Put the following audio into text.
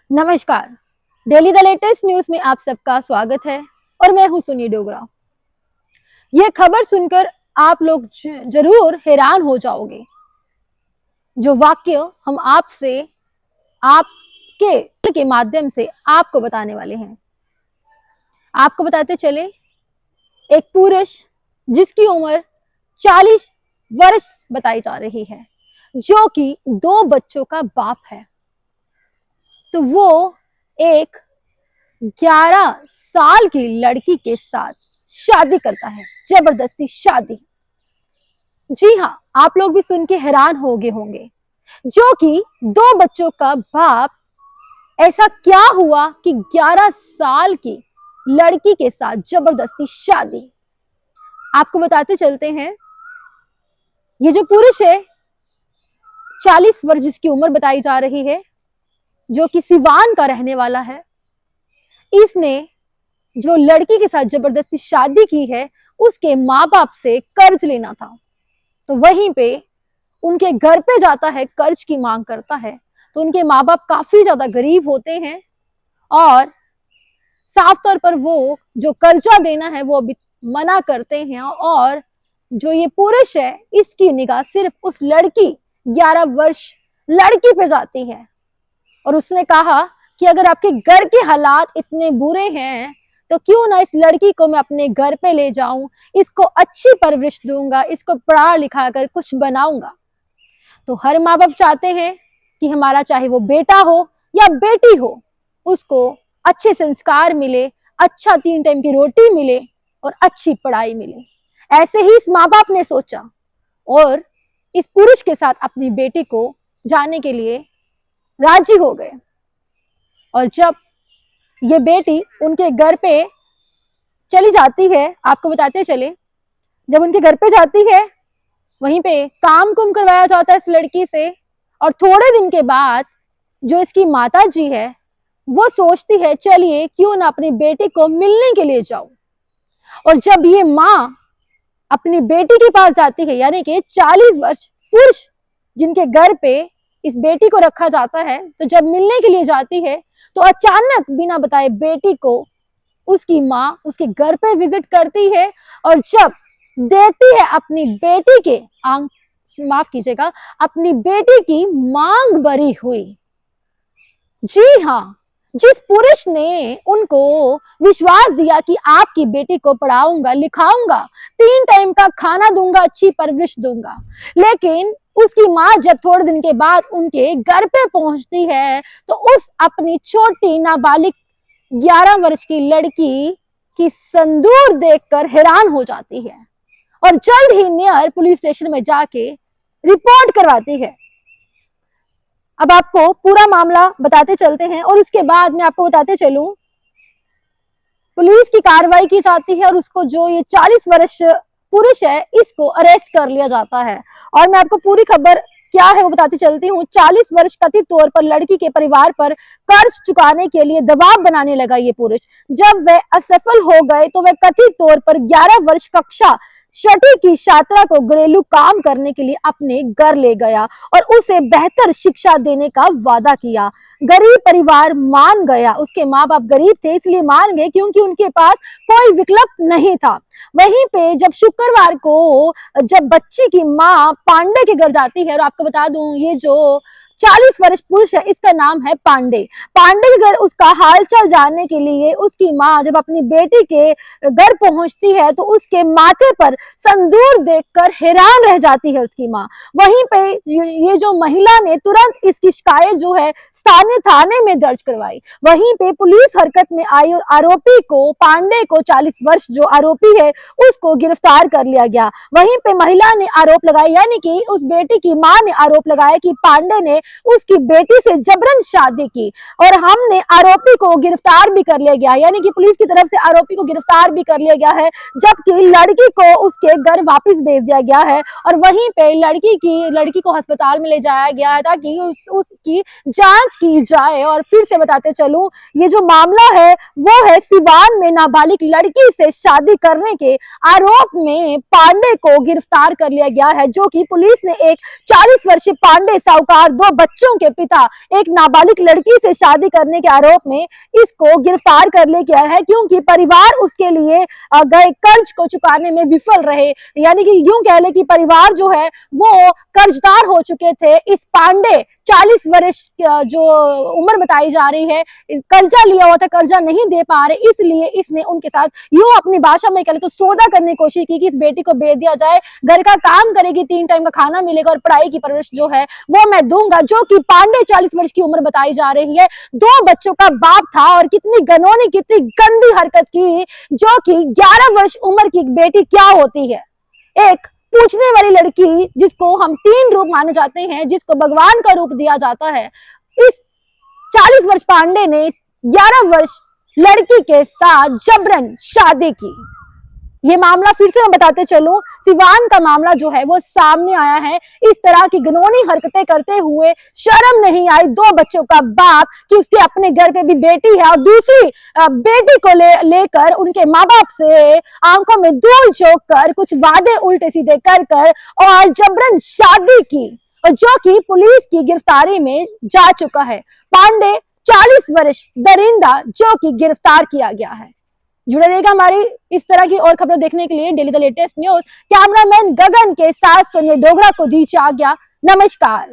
नमस्कार। Daily the latest news में आप सबका स्वागत है और मैं हूं सुनी डोगरा। यह खबर सुनकर आप लोग जरूर हैरान हो जाओगे। जो वाक्य हम आपसे आपके माध्यम से आपको बताने वाले हैं। आपको बताते चले, एक पुरुष जिसकी उम्र 40 वर्ष बताई जा रही है, जो कि 2 बच्चों का बाप है, तो वो एक 11 साल की लड़की के साथ शादी करता है, जबरदस्ती शादी। जी हाँ, आप लोग भी सुन के हैरान हो गए होंगे, जो कि 2 बच्चों का बाप। ऐसा क्या हुआ कि 11 साल की लड़की के साथ जबरदस्ती शादी। आपको बताते चलते हैं। ये जो पुरुष है, 40 वर्ष जिसकी उम्र बताई जा रही है, जो कि सिवान का रहने वाला है, इसने जो लड़की के साथ जबरदस्ती शादी की है, उसके माँ बाप से कर्ज लेना था। तो वहीं पे उनके घर पे जाता है, कर्ज की मांग करता है। तो उनके माँ बाप काफी ज्यादा गरीब होते हैं और साफ तौर पर वो जो कर्जा देना है वो अभी मना करते हैं। और जो ये पुरुष है, इसकी निगाह सिर्फ उस लड़की 11 वर्ष लड़की पे जाती है और उसने कहा कि अगर आपके घर के हालात इतने बुरे हैं तो क्यों ना इस लड़की को मैं अपने घर पे ले जाऊं, इसको अच्छी परवरिश दूंगा, इसको पढ़ा लिखा कर कुछ बनाऊंगा। तो हर माँ बाप चाहते हैं कि हमारा चाहे वो बेटा हो या बेटी हो, उसको अच्छे संस्कार मिले, अच्छा 3 टाइम की रोटी मिले और अच्छी पढ़ाई मिले। ऐसे ही इस माँ बाप ने सोचा और इस पुरुष के साथ अपनी बेटी को जाने के लिए राजी हो गए। और जब ये बेटी उनके घर पे चली जाती है, आपको बताते चले, जब उनके घर पे जाती है, वहीं पे काम कुम करवाया जाता है इस लड़की से। और थोड़े दिन के बाद जो इसकी माता जी है, वो सोचती है चलिए क्यों ना अपनी बेटी को मिलने के लिए जाऊं। और जब ये माँ अपनी बेटी के पास जाती है, यानी कि 40 वर्ष पुरुष जिनके घर पे इस बेटी को रखा जाता है, तो जब मिलने के लिए जाती है तो अचानक बिना बताए बेटी को उसकी माँ उसके घर पे विजिट करती है। और जब देखती है अपनी बेटी के माफ कीजिएगा, अपनी बेटी की मांग भरी हुई। जी हाँ, जिस पुरुष ने उनको विश्वास दिया कि आपकी बेटी को पढ़ाऊंगा लिखाऊंगा, 3 टाइम का खाना दूंगा, अच्छी परवरिश दूंगा, लेकिन उसकी माँ जब थोड़े दिन के बाद उनके घर पे पहुंचती है तो उस अपनी छोटी नाबालिग 11 वर्ष की लड़की की संदूर देखकर हैरान हो जाती है और जल्द ही नियर पुलिस स्टेशन में जाके रिपोर्ट करवाती है। अब आपको पूरा मामला बताते चलते हैं और उसके बाद मैं आपको बताते चलूं, पुलिस की कार्रवाई की जाती है और उसको जो ये 40 वर्ष पुरुष है, इसको अरेस्ट कर लिया जाता है। और मैं आपको पूरी खबर क्या है वो बताती चलती हूँ। 40 वर्ष कथित तौर पर लड़की के परिवार पर कर्ज चुकाने के लिए दबाव बनाने लगा ये पुरुष। जब वह असफल हो गए तो वह कथित तौर पर 11 वर्ष कक्षा 6ठी की छात्रा को घरेलू काम करने के लिए अपने घर ले गया और उसे बेहतर शिक्षा देने का वादा किया। गरीब परिवार मान गया, उसके माँ बाप गरीब थे इसलिए मान गए क्योंकि उनके पास कोई विकल्प नहीं था। वहीं पे जब शुक्रवार को जब बच्ची की माँ पांडे के घर जाती है, और आपको बता दूं ये जो 40 वर्ष पुरुष है, इसका नाम है पांडे। पांडे के घर उसका हालचाल जानने के लिए उसकी माँ जब अपनी बेटी के घर पहुंचती है तो उसके माथे पर संदूर देखकर हैरान रह जाती है उसकी माँ। वहीं पे ये जो महिला ने तुरंत इसकी शिकायत जो है स्थानीय थाने में दर्ज करवाई। वहीं पे पुलिस हरकत में आई और आरोपी को, पांडे को, 40 वर्ष जो आरोपी है, उसको गिरफ्तार कर लिया गया। वहीं पे महिला ने आरोप लगाया, यानी कि उस बेटी की माँ ने आरोप लगाया कि पांडे ने उसकी बेटी से जबरन शादी की और हमने आरोपी को गिरफ्तार भी कर लिया गया, यानी कि पुलिस की तरफ से आरोपी को गिरफ्तार भी कर लिया गया है, जबकि लड़की को उसके घर वापस भेज दिया गया है। और वहीं पे लड़की को अस्पताल में ले जाया गया है ताकि उसकी जांच की जाए। और फिर से बताते चलूं, ये जो मामला है वो है सिवान में नाबालिग लड़की से शादी करने के आरोप में पांडे को गिरफ्तार कर लिया गया है, जो कि पुलिस ने एक 40 वर्षीय पांडे साहूकार, 2 बच्चों के पिता एक नाबालिग लड़की से शादी करने के आरोप में इसको गिरफ्तार कर ले गया है, क्योंकि परिवार उसके लिए गए कर्ज को चुकाने में विफल रहे। यानी कि यूं कह ले कि परिवार जो है वो कर्जदार हो चुके थे। इस पांडे 40 वर्ष जो उम्र बताई जा रही है, कर्जा लिया हुआ था, कर्जा नहीं दे पा रहे, इसलिए इसने उनके साथ यूं अपनी भाषा में कह ले तो सौदा करने की कोशिश की कि इस बेटी को बेच दिया जाए, घर का काम करेगी, 3 टाइम का खाना मिलेगा और पढ़ाई की परवरिश जो है वो मैं दूंगा। जो कि पांडे 40 वर्ष की उम्र बताई जा रही है, 2 बच्चों का बाप था और कितनी गनौनी, कितनी गंदी हरकत की, जो कि 11 वर्ष उम्र की बेटी क्या होती है, एक पूछने वाली लड़की जिसको हम 3 रूप माने जाते हैं, जिसको भगवान का रूप दिया जाता है। इस 40 वर्ष पांडे ने 11 वर्ष लड़की के साथ जबरन शादी की। ये मामला फिर से मैं बताते चलूं, सिवान का मामला जो है वो सामने आया है। इस तरह की घिनौनी हरकतें करते हुए शर्म नहीं आई 2 बच्चों का बाप कि उसके अपने घर पे भी बेटी है और दूसरी बेटी को लेकर उनके माँ बाप से आंखों में धूल झोंक कर कुछ वादे उल्टे सीधे कर और जबरन शादी की, और जो कि पुलिस की गिरफ्तारी में जा चुका है। पांडे 40 वर्ष दरिंदा जो कि गिरफ्तार किया गया है। जुड़े रहेगा हमारी इस तरह की और खबरें देखने के लिए daily the latest news. Cameraman Gagan के साथ सोनिया डोगरा को दीजिए आज्ञा। नमस्कार।